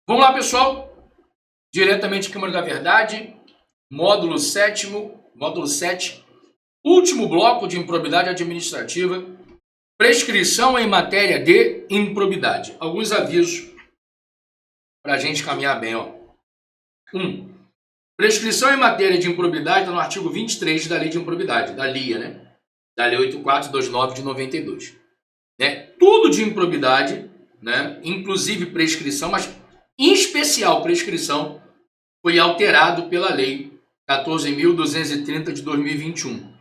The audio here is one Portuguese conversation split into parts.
Vamos lá, pessoal. Diretamente Câmara da Verdade, módulo 7, último bloco de improbidade administrativa, prescrição em matéria de improbidade. Alguns avisos para a gente caminhar bem. 1. Prescrição em matéria de improbidade está no artigo 23 da Lei de Improbidade, da LIA, né? Da Lei 8429 de 92. Tudo de improbidade, né? Inclusive prescrição, mas em especial prescrição, foi alterado pela Lei 14.230 de 2021.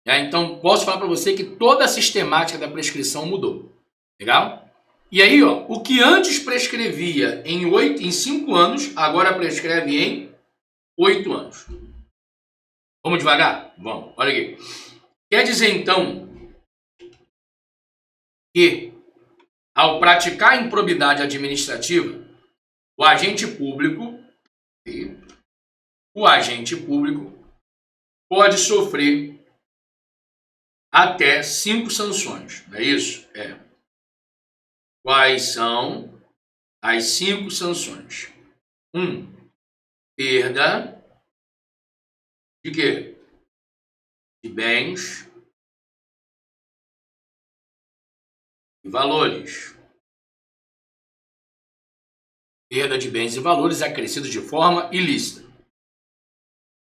Então, posso falar para você que toda a sistemática da prescrição mudou. Legal? E aí, o que antes prescrevia em 5 anos, agora prescreve em 8 anos. Vamos devagar? Vamos. Olha aqui. Quer dizer, então, que ao praticar improbidade administrativa, o agente público pode sofrer até 5 sanções, não é isso? Quais são as 5 sanções? 1. Perda de quê? De bens e valores. Perda de bens e valores acrescidos de forma ilícita.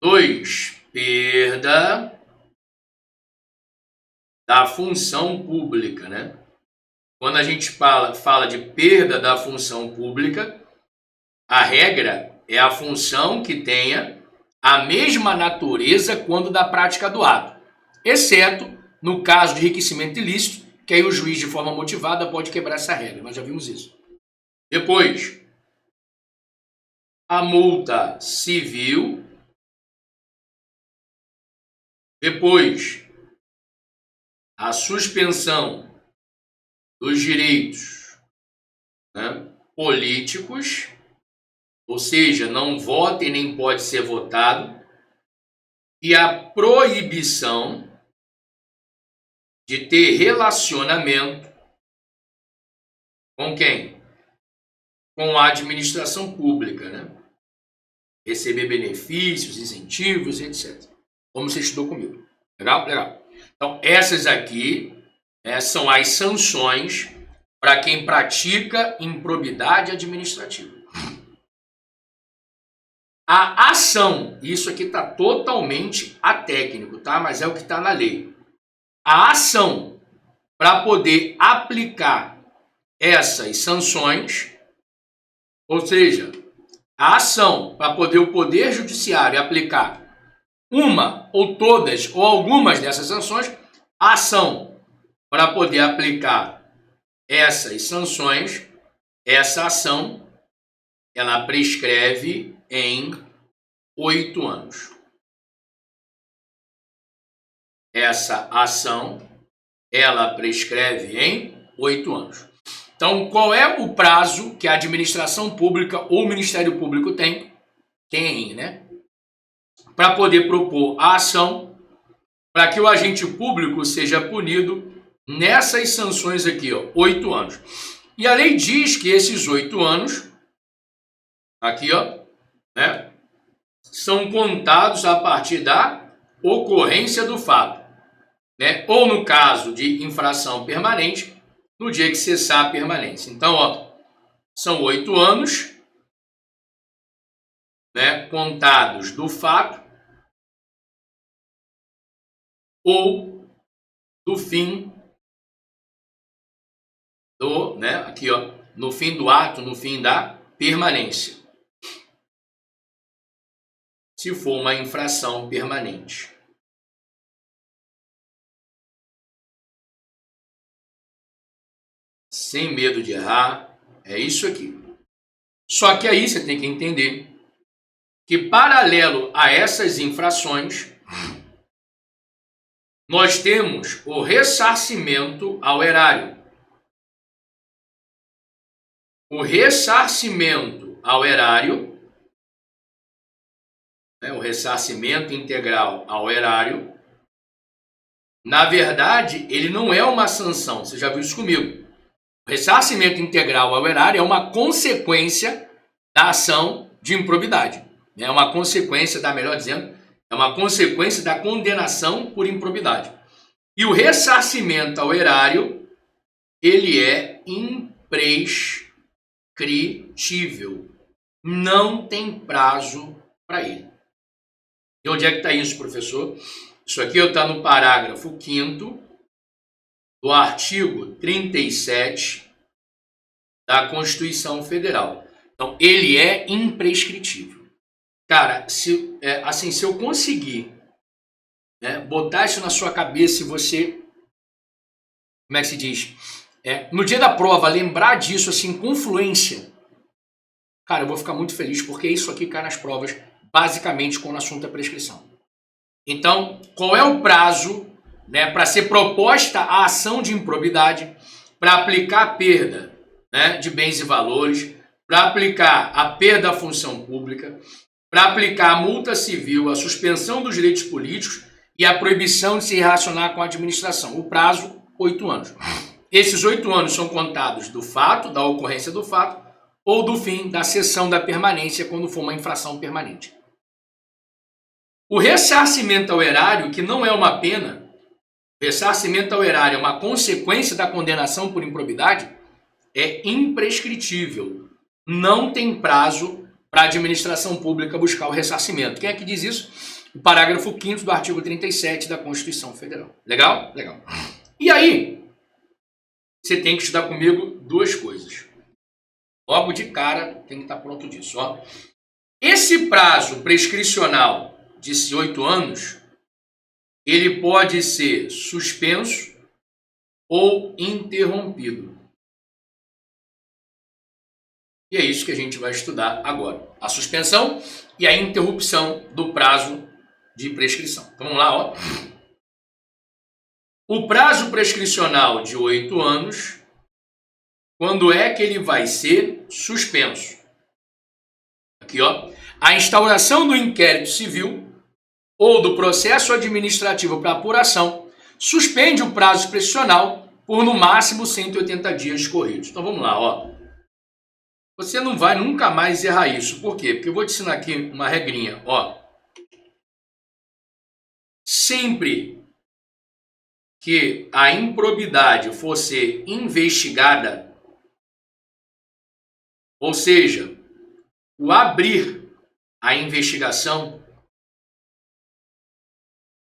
2. Perda da função pública, né? Quando a gente fala de perda da função pública, a regra é a função que tenha a mesma natureza quando da prática do ato, exceto no caso de enriquecimento ilícito, que aí o juiz de forma motivada pode quebrar essa regra, nós já vimos isso. Depois, a multa civil. Depois, a suspensão dos direitos, né, políticos, ou seja, não vota e nem pode ser votado, e a proibição de ter relacionamento com quem? Com a administração pública, né? Receber benefícios, incentivos, etc. Como você estudou comigo. Legal? Legal. Então, essas aqui são as sanções para quem pratica improbidade administrativa. A ação, isso aqui está totalmente atécnico, tá? Mas é o que está na lei. A ação para poder aplicar essas sanções, ou seja, a ação para poder o Poder Judiciário aplicar uma ou todas ou algumas dessas sanções, a ação para poder aplicar essas sanções, essa ação, ela prescreve em 8 anos. Essa ação, ela prescreve em 8 anos. Então, qual é o prazo que a administração pública ou o Ministério Público tem, né? Para poder propor a ação para que o agente público seja punido nessas sanções aqui, 8 anos. E a lei diz que esses 8 anos, aqui, né, são contados a partir da ocorrência do fato, né? Ou no caso de infração permanente, no dia que cessar a permanência. Então, são 8 anos, né, contados do fato ou do fim do, né, aqui, no fim do ato, no fim da permanência. Se for uma infração permanente. Sem medo de errar, é isso aqui. Só que aí você tem que entender que, paralelo a essas infrações, nós temos o ressarcimento ao erário. O ressarcimento ao erário, o ressarcimento integral ao erário, na verdade, ele não é uma sanção. Você já viu isso comigo. O ressarcimento integral ao erário é uma consequência da ação de improbidade. É uma consequência melhor dizendo, é uma consequência da condenação por improbidade. E o ressarcimento ao erário, ele é imprescritível. Não tem prazo para ele. E onde é que está isso, professor? Isso aqui está no parágrafo 5º do artigo 37 da Constituição Federal. Então, ele é imprescritível. Cara, se eu conseguir botar isso na sua cabeça e você, como é que se diz? No dia da prova, lembrar disso assim com fluência, cara, eu vou ficar muito feliz, porque isso aqui cai nas provas, basicamente, quando o assunto é prescrição. Então, qual é o prazo para ser proposta a ação de improbidade, para aplicar a perda de bens e valores, para aplicar a perda da função pública, para aplicar a multa civil, a suspensão dos direitos políticos e a proibição de se relacionar com a administração? O prazo, 8 anos. Esses 8 anos são contados do fato, da ocorrência do fato, ou do fim da cessão da permanência, quando for uma infração permanente. O ressarcimento ao erário, que não é uma pena, ressarcimento ao erário é uma consequência da condenação por improbidade, é imprescritível. Não tem prazo para a administração pública buscar o ressarcimento. Quem é que diz isso? O parágrafo 5º do artigo 37 da Constituição Federal. Legal? Legal. E aí, você tem que estudar comigo 2 coisas. Logo de cara, tem que estar pronto disso. Ó. Esse prazo prescricional de 8 anos, ele pode ser suspenso ou interrompido. E é isso que a gente vai estudar agora. A suspensão e a interrupção do prazo de prescrição. Então, vamos lá, ó. O prazo prescricional de 8 anos, quando é que ele vai ser suspenso? Aqui, ó. A instauração do inquérito civil ou do processo administrativo para apuração suspende o prazo prescricional por, no máximo, 180 dias corridos. Então, vamos lá, ó. Você não vai nunca mais errar isso. Por quê? Porque eu vou te ensinar aqui uma regrinha, ó. Sempre que a improbidade for ser investigada, ou seja, o abrir a investigação,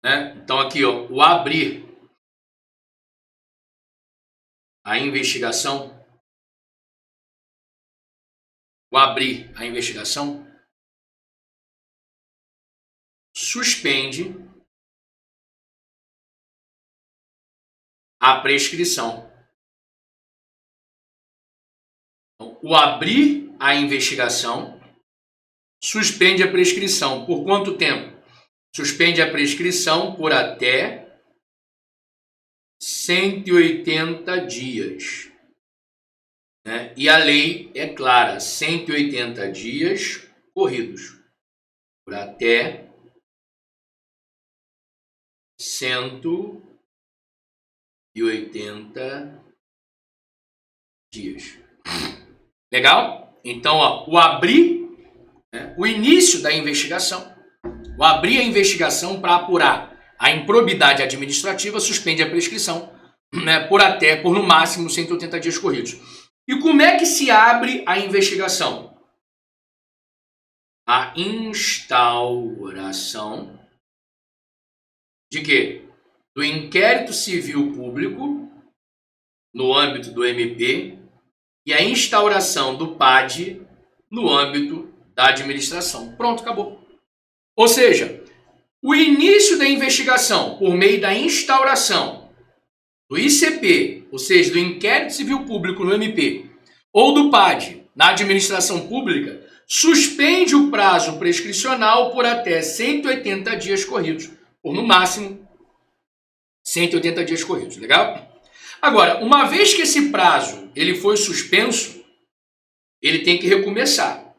Então aqui, ó, o abrir a investigação, suspende a prescrição. O abrir a investigação suspende a prescrição. Por quanto tempo? Suspende a prescrição por até 180 dias. E a lei é clara, 180 dias corridos. Por até 180 dias. Legal? Então, ó, o abrir, o início da investigação, o abrir a investigação para apurar a improbidade administrativa suspende a prescrição por no máximo 180 dias corridos. E como é que se abre a investigação? A instauração de quê? Do inquérito civil público no âmbito do MP e a instauração do PAD no âmbito da administração. Pronto, acabou. Ou seja, o início da investigação por meio da instauração do ICP, ou seja, do inquérito civil público no MP, ou do PAD na administração pública, suspende o prazo prescricional por até 180 dias corridos, por no máximo 180 dias corridos, legal? Agora, uma vez que esse prazo ele foi suspenso, ele tem que recomeçar.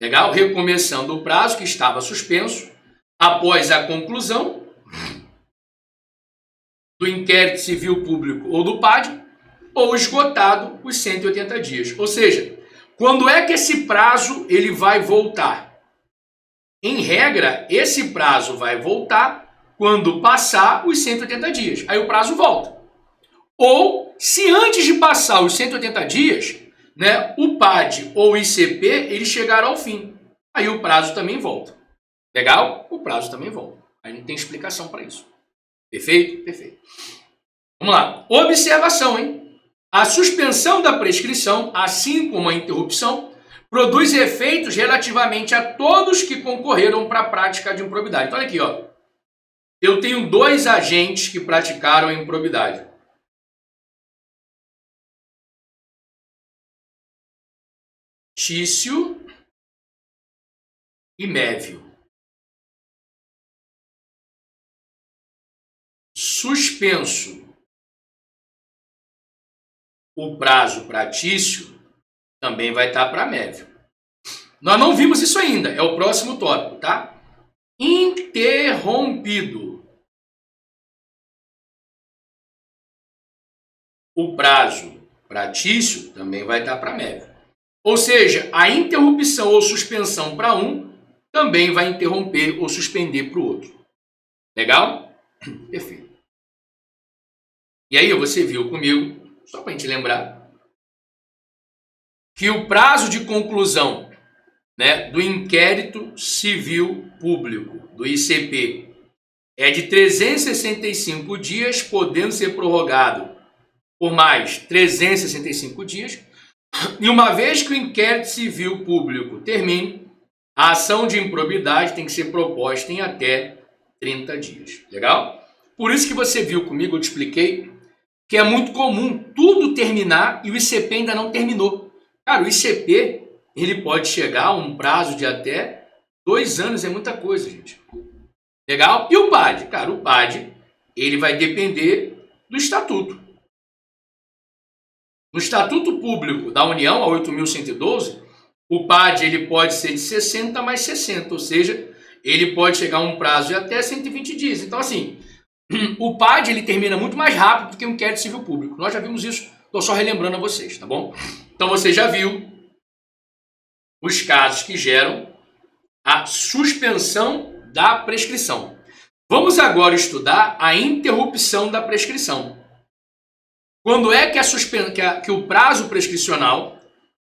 Legal? Recomeçando o prazo que estava suspenso após a conclusão do inquérito civil público ou do PAD, ou esgotado os 180 dias. Ou seja, Quando é que esse prazo ele vai voltar? Em regra, esse prazo vai voltar quando passar os 180 dias. Aí o prazo volta. Ou, se antes de passar os 180 dias, né, o PAD ou o ICP, eles chegaram ao fim. Aí o prazo também volta. Legal? O prazo também volta. Aí não tem explicação para isso. Perfeito? Perfeito. Vamos lá. Observação, hein? A suspensão da prescrição, assim como a interrupção, produz efeitos relativamente a todos que concorreram para a prática de improbidade. Então, olha aqui, ó. Eu tenho 2 agentes que praticaram a improbidade. Tício e Mévio. Suspenso o prazo para Tício, também vai estar para Mévio. Nós não vimos isso ainda, é o próximo tópico, tá? Interrompido o prazo para Tício, também vai estar para Mévio. Ou seja, a interrupção ou suspensão para um também vai interromper ou suspender para o outro. Legal? Perfeito. E aí você viu comigo, só para a gente lembrar, que o prazo de conclusão, né, do inquérito civil público, do ICP, é de 365 dias, podendo ser prorrogado por mais 365 dias. E uma vez que o inquérito civil público termine, a ação de improbidade tem que ser proposta em até 30 dias. Legal? Por isso que você viu comigo, eu te expliquei, que é muito comum tudo terminar e o ICP ainda não terminou. Cara, o ICP, ele pode chegar a um prazo de até 2 anos, é muita coisa, gente. Legal? E o PAD? Cara, o PAD, ele vai depender do estatuto. No Estatuto Público da União, a 8.112, o PAD ele pode ser de 60 mais 60, ou seja, ele pode chegar a um prazo de até 120 dias. Então, assim, o PAD ele termina muito mais rápido do que o inquérito civil público. Nós já vimos isso, estou só relembrando a vocês, tá bom? Então, você já viu os casos que geram a suspensão da prescrição. Vamos agora estudar a interrupção da prescrição. Quando é que o prazo prescricional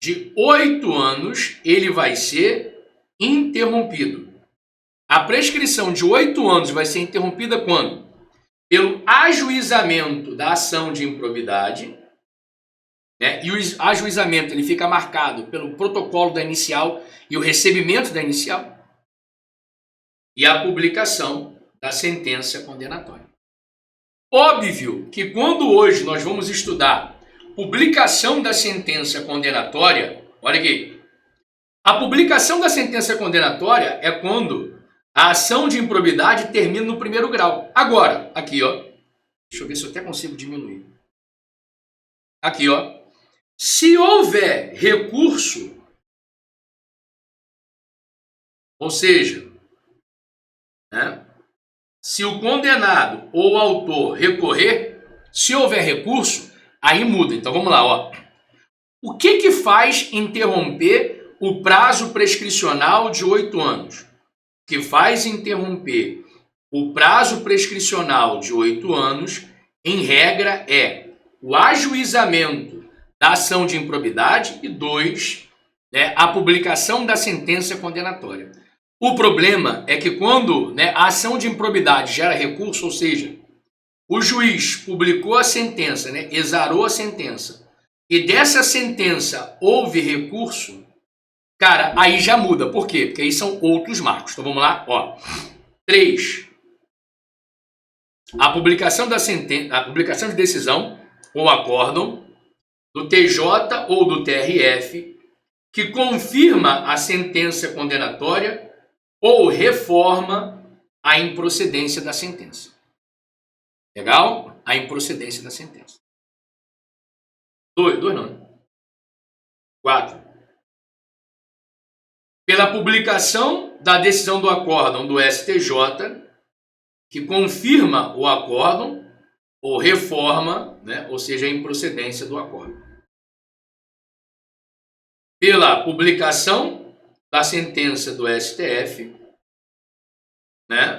de 8 anos ele vai ser interrompido? A prescrição de 8 anos vai ser interrompida quando? Pelo ajuizamento da ação de improbidade, né? E o ajuizamento ele fica marcado pelo protocolo da inicial e o recebimento da inicial e a publicação da sentença condenatória. Óbvio que quando hoje nós vamos estudar publicação da sentença condenatória, olha aqui, a publicação da sentença condenatória é quando a ação de improbidade termina no 1º grau. Agora, aqui ó, deixa eu ver se eu até consigo diminuir. Aqui ó, se houver recurso, ou seja, né, se o condenado ou o autor recorrer, se houver recurso, aí muda. Então vamos lá, ó. O que faz interromper o prazo prescricional de 8 anos? O que faz interromper o prazo prescricional de 8 anos, em regra, é o ajuizamento da ação de improbidade e 2, né, a publicação da sentença condenatória. O problema é que quando, né, a ação de improbidade gera recurso, ou seja, o juiz publicou a sentença, né, exarou a sentença, e dessa sentença houve recurso, cara, aí já muda. Por quê? Porque aí são outros marcos. Então vamos lá, ó. 3. A publicação da sentença, a publicação de decisão ou acórdão do TJ ou do TRF que confirma a sentença condenatória ou reforma a improcedência da sentença. Legal? A improcedência da sentença. 2 não. 4. Pela publicação da decisão do acórdão do STJ, que confirma o acórdão ou reforma, né, ou seja, a improcedência do acórdão. pela publicação da sentença do STF, né,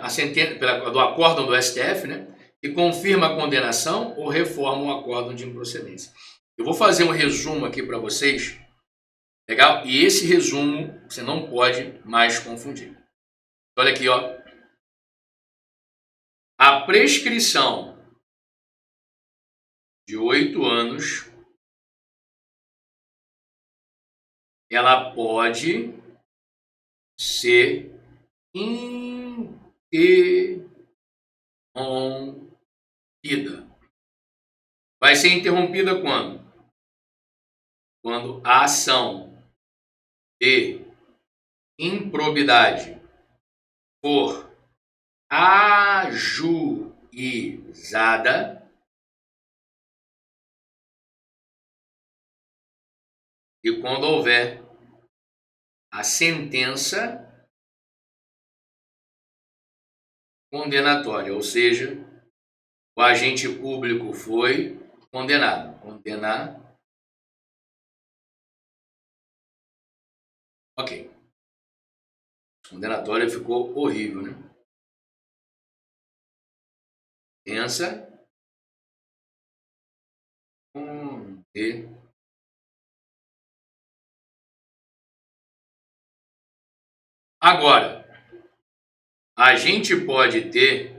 do acórdão do STF, né, que confirma a condenação ou reforma o acórdão de improcedência. Eu vou fazer um resumo aqui para vocês, legal? E esse resumo você não pode mais confundir. Olha aqui, ó. A prescrição de 8 anos, ela pode ser interrompida. Vai ser interrompida quando? Quando a ação de improbidade for ajuizada e quando houver a sentença condenatória, ou seja, o agente público foi condenado. Ok. Condenatória ficou horrível, né? Sentença condenatória. Agora, a gente pode ter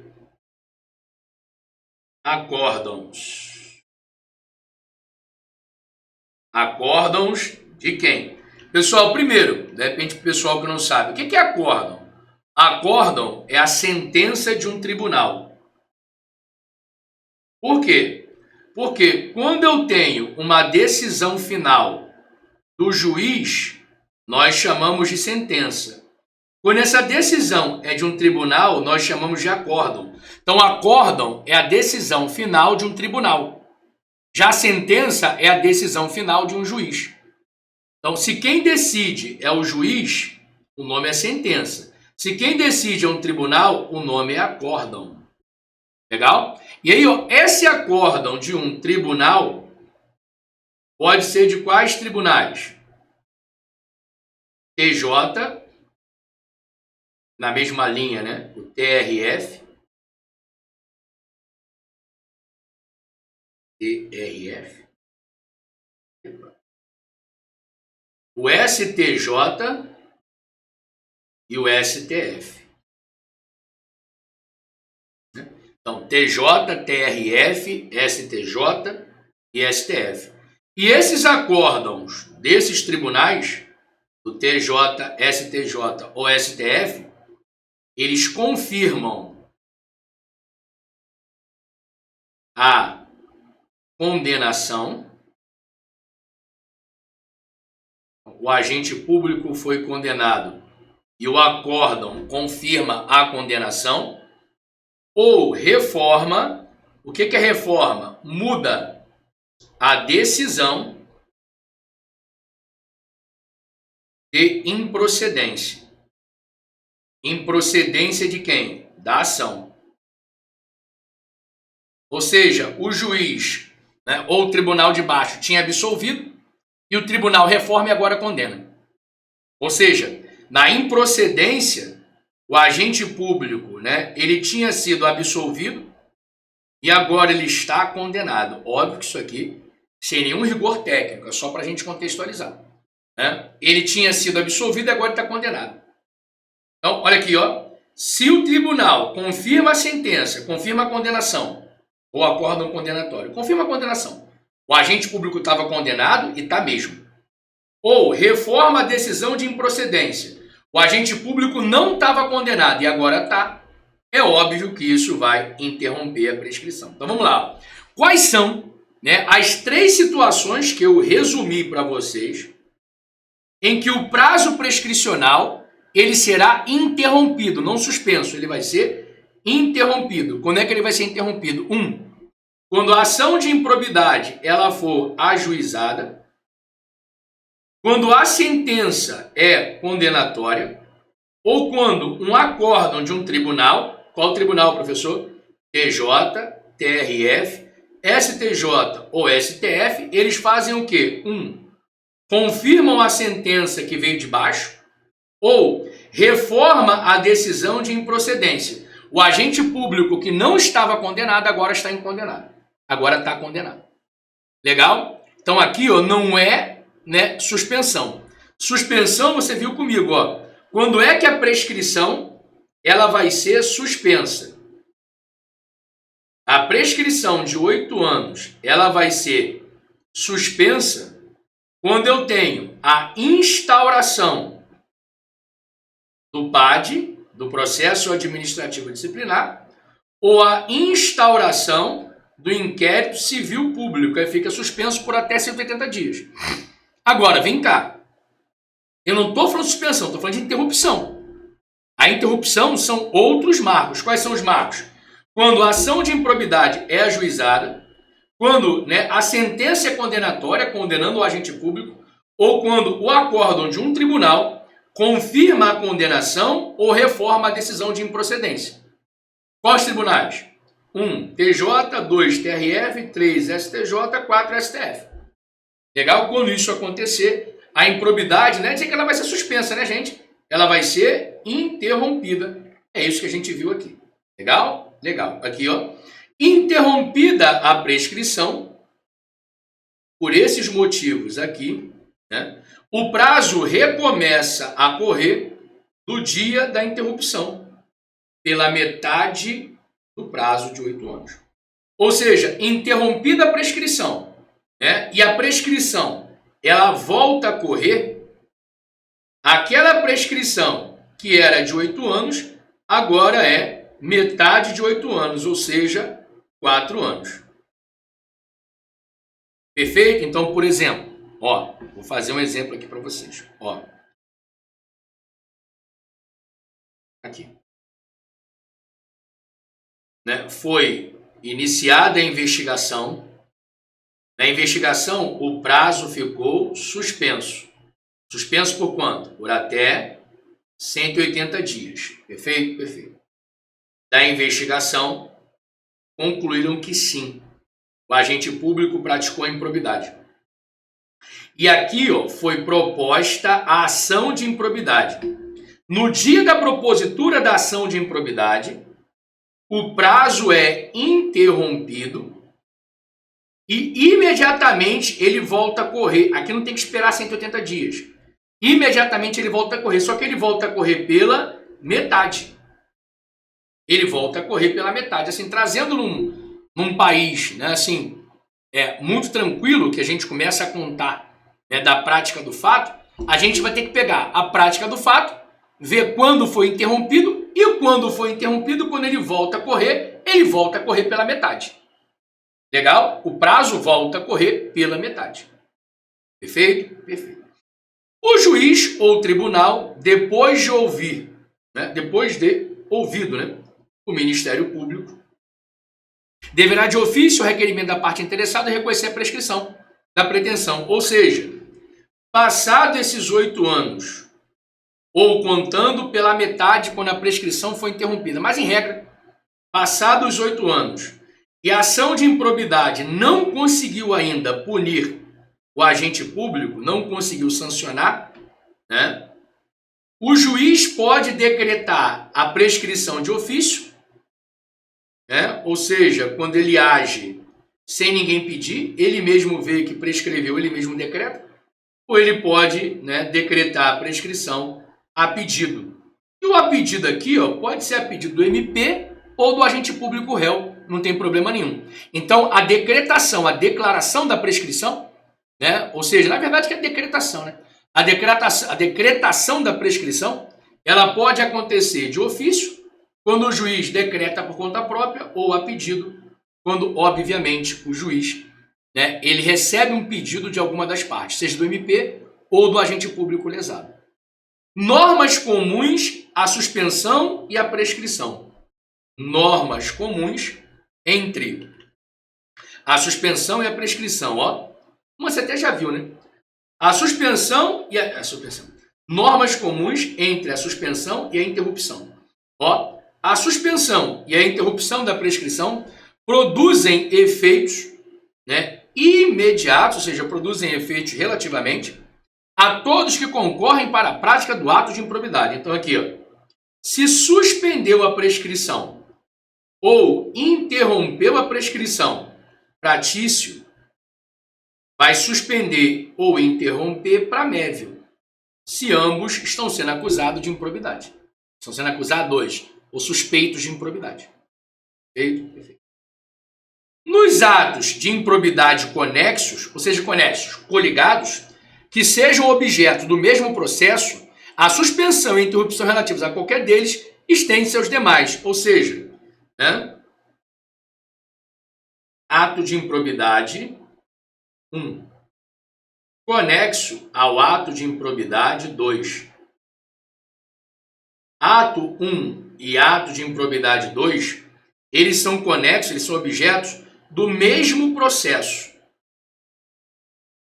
acórdãos. Acórdãos de quem? Pessoal, primeiro, de repente o pessoal que não sabe, o que é acórdão? Acórdão é a sentença de um tribunal. Por quê? Porque quando eu tenho uma decisão final do juiz, nós chamamos de sentença. Quando essa decisão é de um tribunal, nós chamamos de acórdão. Então, acórdão é a decisão final de um tribunal. Já a sentença é a decisão final de um juiz. Então, se quem decide é o juiz, o nome é sentença. Se quem decide é um tribunal, o nome é acórdão. Legal? E aí, ó, esse acórdão de um tribunal pode ser de quais tribunais? TJ, na mesma linha, né? O TRF. O STJ e o STF. Então, TJ, TRF, STJ e STF. E esses acórdãos desses tribunais, do TJ, STJ ou STF, eles confirmam a condenação. O agente público foi condenado e o acórdão confirma a condenação. Ou reforma. O que é reforma? Muda a decisão de improcedência. Improcedência de quem? Da ação. Ou seja, o juiz, né, ou o tribunal de baixo tinha absolvido e o tribunal reforma e agora condena. Ou seja, na improcedência, o agente público, né, ele tinha sido absolvido e agora ele está condenado. Óbvio que isso aqui, sem nenhum rigor técnico, é só para a gente contextualizar. Né? Ele tinha sido absolvido e agora está condenado. Então, olha aqui, ó. Se o tribunal confirma a sentença, confirma a condenação, ou acórdão condenatório, confirma a condenação. O agente público estava condenado e está mesmo. Ou reforma a decisão de improcedência. O agente público não estava condenado e agora está. É óbvio que isso vai interromper a prescrição. Então vamos lá. Quais são, né, as 3 situações que eu resumi para vocês em que o prazo prescricional ele será interrompido, não suspenso, ele vai ser interrompido. Quando é que ele vai ser interrompido? 1. Quando a ação de improbidade ela for ajuizada. Quando a sentença é condenatória, ou quando um acórdão de um tribunal, qual tribunal, professor? TJ, TRF, STJ ou STF, eles fazem o quê? confirmam a sentença que veio de baixo ou reforma a decisão de improcedência. O agente público que não estava condenado agora está incondenado. Agora está condenado. Legal? Então aqui ó, não é, né, suspensão. Suspensão você viu comigo. Ó. Quando é que a prescrição ela vai ser suspensa? A prescrição de 8 anos ela vai ser suspensa quando eu tenho a instauração do PAD, do processo administrativo disciplinar, ou a instauração do inquérito civil público, aí fica suspenso por até 180 dias. Agora, vem cá. Eu não estou falando de suspensão, estou falando de interrupção. A interrupção são outros marcos. Quais são os marcos? Quando a ação de improbidade é ajuizada, quando, né, a sentença é condenatória, condenando o agente público, ou quando o acórdão de um tribunal confirma a condenação ou reforma a decisão de improcedência. Quais tribunais? 1. TJ, 2. TRF, 3. STJ, 4. STF. Legal? Quando isso acontecer, a improbidade, né, dizer que ela vai ser suspensa, né, gente? Ela vai ser interrompida. É isso que a gente viu aqui. Legal? Legal. Aqui, ó. Interrompida a prescrição, por esses motivos aqui, né, o prazo recomeça a correr do dia da interrupção, pela metade do prazo de 8 anos. Ou seja, interrompida a prescrição, né, e a prescrição ela volta a correr, aquela prescrição que era de 8 anos, agora é metade de 8 anos, ou seja, 4 anos. Perfeito? Então, por exemplo, ó, vou fazer um exemplo aqui para vocês. Ó. Aqui. Né? Foi iniciada a investigação. Na investigação, o prazo ficou suspenso. Suspenso por quanto? Por até 180 dias. Perfeito? Perfeito. Da investigação, concluíram que sim, o agente público praticou a improbidade. E aqui ó, foi proposta a ação de improbidade. No dia da propositura da ação de improbidade, o prazo é interrompido e imediatamente ele volta a correr. Aqui não tem que esperar 180 dias. Imediatamente ele volta a correr, só que ele volta a correr pela metade. Ele volta a correr pela metade, assim, trazendo num país, né, assim, muito tranquilo, que a gente começa a contar, né, da prática do fato, a gente vai ter que pegar a prática do fato, ver quando foi interrompido, e quando foi interrompido, quando ele volta a correr pela metade. Legal? O prazo volta a correr pela metade. Perfeito? Perfeito. O juiz ou tribunal, depois de ouvir, né, o Ministério Público, deverá de ofício o requerimento da parte interessada reconhecer a prescrição da pretensão. Ou seja, passado esses 8 anos, ou contando pela metade quando a prescrição foi interrompida, mas em regra, passados os 8 anos, e a ação de improbidade não conseguiu ainda punir o agente público, não conseguiu sancionar, né, o juiz pode decretar a prescrição de ofício, né? Ou seja, quando ele age sem ninguém pedir, ele mesmo vê que prescreveu, ele mesmo decreta, ou ele pode, né, decretar a prescrição a pedido. E o a pedido aqui ó, pode ser a pedido do MP ou do agente público réu, não tem problema nenhum. Então, a decretação, a declaração da prescrição, né, ou seja, na verdade que é decretação, né? A decretação da prescrição, ela pode acontecer de ofício, quando o juiz decreta por conta própria, ou a pedido, quando, obviamente, o juiz, né, ele recebe um pedido de alguma das partes, seja do MP ou do agente público lesado. Normas comuns à suspensão e à prescrição. Normas comuns entre a suspensão e a prescrição. Ó, você até já viu, né? A suspensão e a suspensão. Normas comuns entre a suspensão e a interrupção. Ó, a suspensão e a interrupção da prescrição produzem efeitos, né, imediatos, ou seja, produzem efeitos relativamente a todos que concorrem para a prática do ato de improbidade. Então aqui, ó, se suspendeu a prescrição ou interrompeu a prescrição pratício, vai suspender ou interromper pramévio, se ambos estão sendo acusados de improbidade. Estão sendo acusados ou suspeitos de improbidade. Perfeito? Nos atos de improbidade conexos, ou seja, conexos, coligados, que sejam objeto do mesmo processo, a suspensão e interrupção relativas a qualquer deles estende-se aos demais. Ou seja, né? Ato de improbidade 1, conexo ao ato de improbidade 2. Ato 1 e ato de improbidade 2, eles são conexos, eles são objetos do mesmo processo.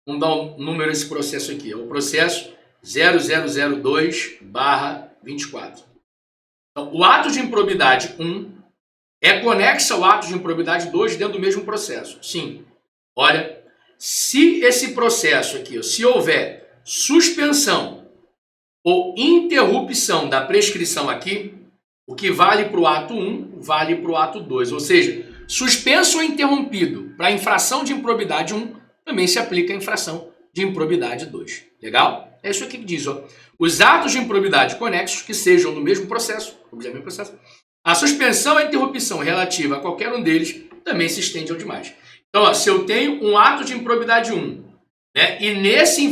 Vamos dar um número esse processo aqui. É o processo 0002/24. Então, o ato de improbidade 1 é conexo ao ato de improbidade 2 dentro do mesmo processo. Sim. Olha, se esse processo aqui, se houver suspensão ou interrupção da prescrição aqui, o que vale para o ato 1, vale para o ato 2. Ou seja, suspenso ou interrompido para a infração de improbidade 1, também se aplica a infração de improbidade 2. Legal? É isso aqui que diz. Ó. Os atos de improbidade conexos que sejam no mesmo processo, a suspensão ou interrupção relativa a qualquer um deles também se estende ao demais. Então, ó, se eu tenho um ato de improbidade 1, né, e nesse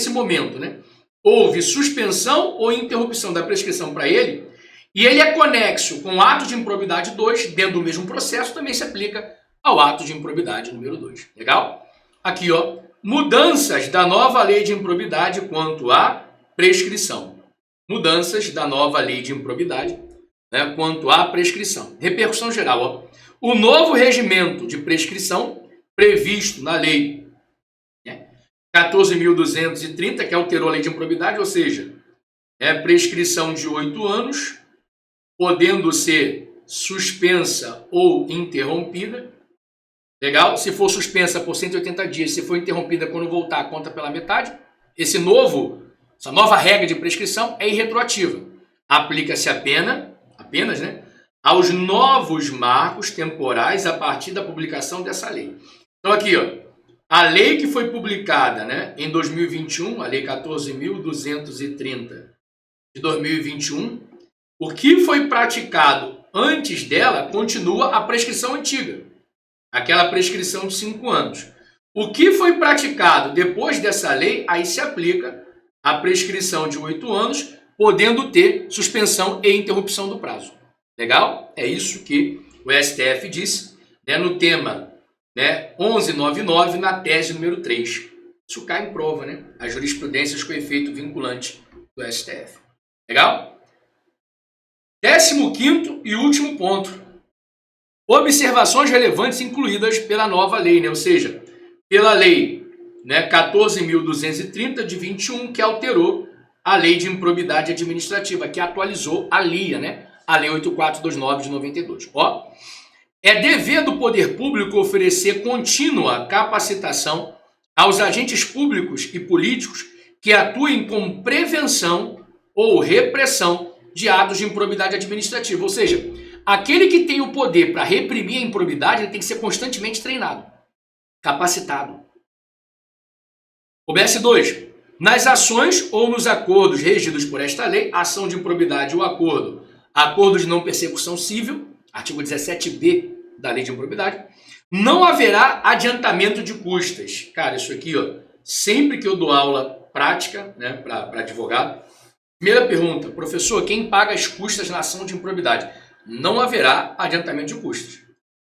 momento, né, houve suspensão ou interrupção da prescrição para ele, e ele é conexo com o ato de improbidade 2, dentro do mesmo processo, também se aplica ao ato de improbidade número 2. Legal? Aqui, ó, mudanças da nova lei de improbidade quanto à prescrição. Mudanças da nova lei de improbidade, né, quanto à prescrição. Repercussão geral, ó. O novo regimento de prescrição previsto na lei 14.230, que alterou a lei de improbidade, ou seja, prescrição de 8 anos, podendo ser suspensa ou interrompida. Legal? Se for suspensa por 180 dias, se for interrompida quando voltar, conta pela metade. Essa nova regra de prescrição é irretroativa. Aplica-se apenas, né, aos novos marcos temporais a partir da publicação dessa lei. Então aqui, ó, a lei que foi publicada, né, em 2021, a lei 14.230 de 2021, o que foi praticado antes dela continua a prescrição antiga, aquela prescrição de 5 anos. O que foi praticado depois dessa lei, aí se aplica a prescrição de 8 anos, podendo ter suspensão e interrupção do prazo. Legal? É isso que o STF disse, né, no tema, né, 1199, na tese número 3. Isso cai em prova, né? As jurisprudências com efeito vinculante do STF. Legal? 15º e último ponto. Observações relevantes incluídas pela nova lei, né? Ou seja, pela lei, né, 14.230 de 21, que alterou a lei de improbidade administrativa, que atualizou a LIA, né? A lei 8429 de 92. Ó, é dever do poder público oferecer contínua capacitação aos agentes públicos e políticos que atuem com prevenção ou repressão de atos de improbidade administrativa. Ou seja, aquele que tem o poder para reprimir a improbidade, ele tem que ser constantemente treinado, capacitado. OBS 2. Nas ações ou nos acordos regidos por esta lei, ação de improbidade ou acordo de não persecução civil, artigo 17b da lei de improbidade, não haverá adiantamento de custas. Cara, isso aqui, ó, sempre que eu dou aula prática, né, para advogado, primeira pergunta, professor, quem paga as custas na ação de improbidade? Não haverá adiantamento de custos,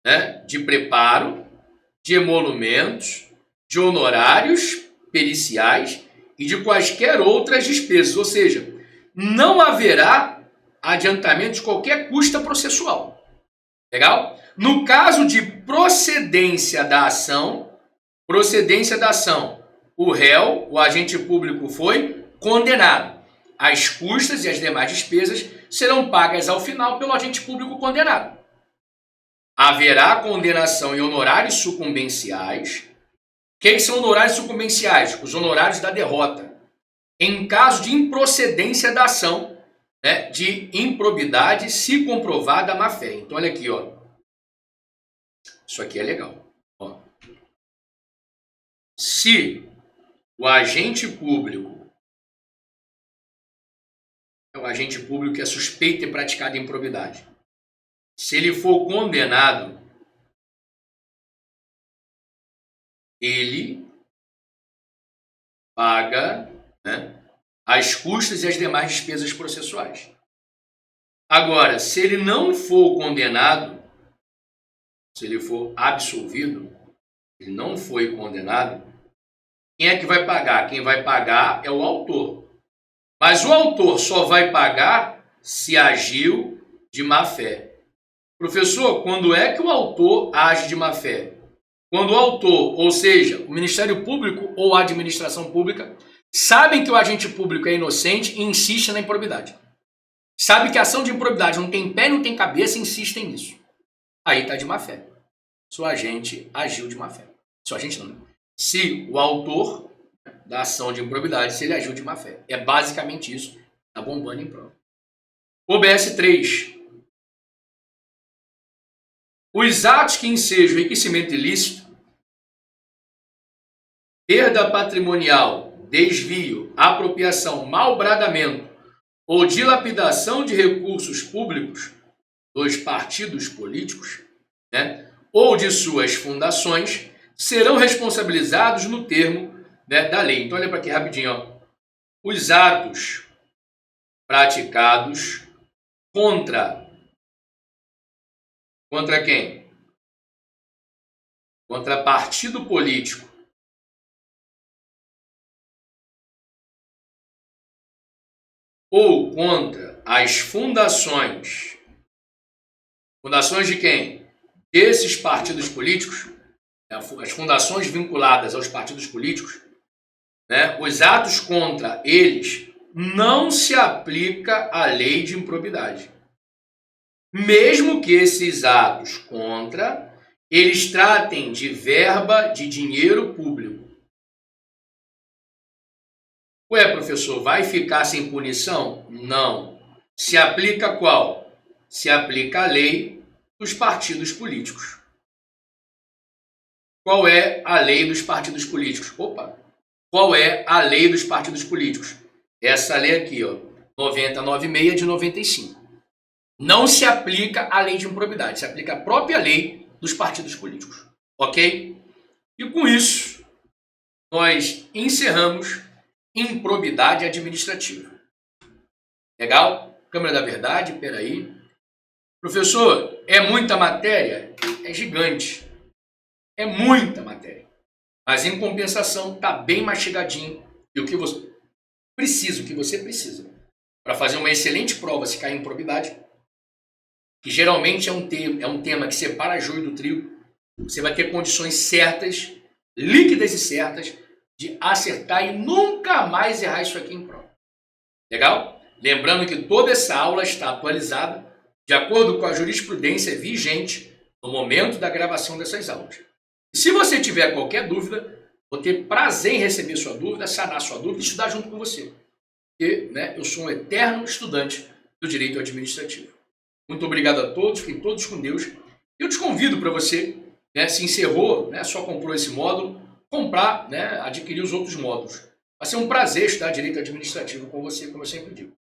né, de preparo, de emolumentos, de honorários periciais e de quaisquer outras despesas, ou seja, não haverá adiantamento de qualquer custa processual. Legal? No caso de procedência da ação, o réu, o agente público foi condenado. As custas e as demais despesas serão pagas ao final pelo agente público condenado. Haverá condenação em honorários sucumbenciais, que são honorários sucumbenciais? Os honorários da derrota. Em caso de improcedência da ação, né, de improbidade se comprovada a má-fé. Então, olha aqui, ó. Isso aqui é legal. Ó. Se o agente público que é suspeito de ter praticado improbidade, se ele for condenado, ele paga, né, as custas e as demais despesas processuais. Agora, se ele não for condenado, se ele for absolvido, ele não foi condenado, quem é que vai pagar? Quem vai pagar é o autor. Mas o autor só vai pagar se agiu de má-fé. Professor, quando é que o autor age de má-fé? Quando o autor, ou seja, o Ministério Público ou a administração pública, sabem que o agente público é inocente e insiste na improbidade. Sabe que a ação de improbidade não tem pé, não tem cabeça e insistem nisso. Aí está de má-fé. Se o agente agiu de má-fé. Se o agente não, né? Se o autor da ação de improbidade, se ele agiu de má-fé. É basicamente isso. Está bombando em prova. OBS 3. Os atos que ensejam enriquecimento ilícito, perda patrimonial, desvio, apropriação, malbradamento ou dilapidação de recursos públicos dos partidos políticos, né, ou de suas fundações, serão responsabilizados no termo, né, da lei. Então, olha para aqui rapidinho. Ó. Os atos praticados contra quem? Contra partido político ou contra as fundações. Fundações de quem? Desses partidos políticos, as fundações vinculadas aos partidos políticos, né? Os atos contra eles não se aplica a lei de improbidade. Mesmo que esses atos contra eles tratem de verba de dinheiro público. Ué, professor, vai ficar sem punição? Não. Se aplica qual? Se aplica a lei dos partidos políticos. Qual é a lei dos partidos políticos? Qual é a lei dos partidos políticos? Essa lei aqui, ó, 9096 de 95. Não se aplica a lei de improbidade, se aplica a própria lei dos partidos políticos. Ok? E com isso, nós encerramos improbidade administrativa. Legal? Câmara da Verdade, peraí. Professor, é muita matéria? É gigante. É muita matéria. Mas em compensação, está bem mastigadinho. E o que você precisa para fazer uma excelente prova se cair em improbidade, que geralmente é um tema que separa joio do trigo, você vai ter condições certas, líquidas e certas, de acertar e nunca mais errar isso aqui em prova. Legal? Lembrando que toda essa aula está atualizada de acordo com a jurisprudência vigente no momento da gravação dessas aulas. E se você tiver qualquer dúvida, vou ter prazer em receber sua dúvida, sanar sua dúvida e estudar junto com você. Porque, né, eu sou um eterno estudante do direito administrativo. Muito obrigado a todos, fiquem todos com Deus. Eu te convido para você, né, se encerrou, né, só comprou esse módulo, comprar, né, adquirir os outros módulos. Vai ser um prazer estudar direito administrativo com você, como eu sempre digo.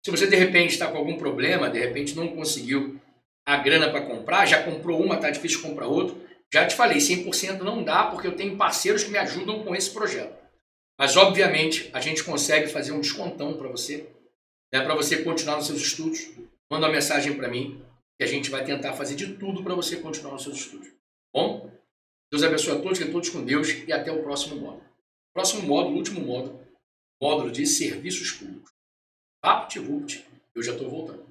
Se você de repente está com algum problema, de repente não conseguiu a grana para comprar, já comprou uma, está difícil comprar outro, já te falei, 100% não dá, porque eu tenho parceiros que me ajudam com esse projeto. Mas, obviamente, a gente consegue fazer um descontão para você, né, para você continuar nos seus estudos. Manda uma mensagem para mim, que a gente vai tentar fazer de tudo para você continuar nos seus estudos. Bom? Deus abençoe a todos, fiquem todos com Deus e até o próximo módulo. Próximo módulo, último módulo, módulo de serviços públicos. Vapt-vupt, eu já estou voltando.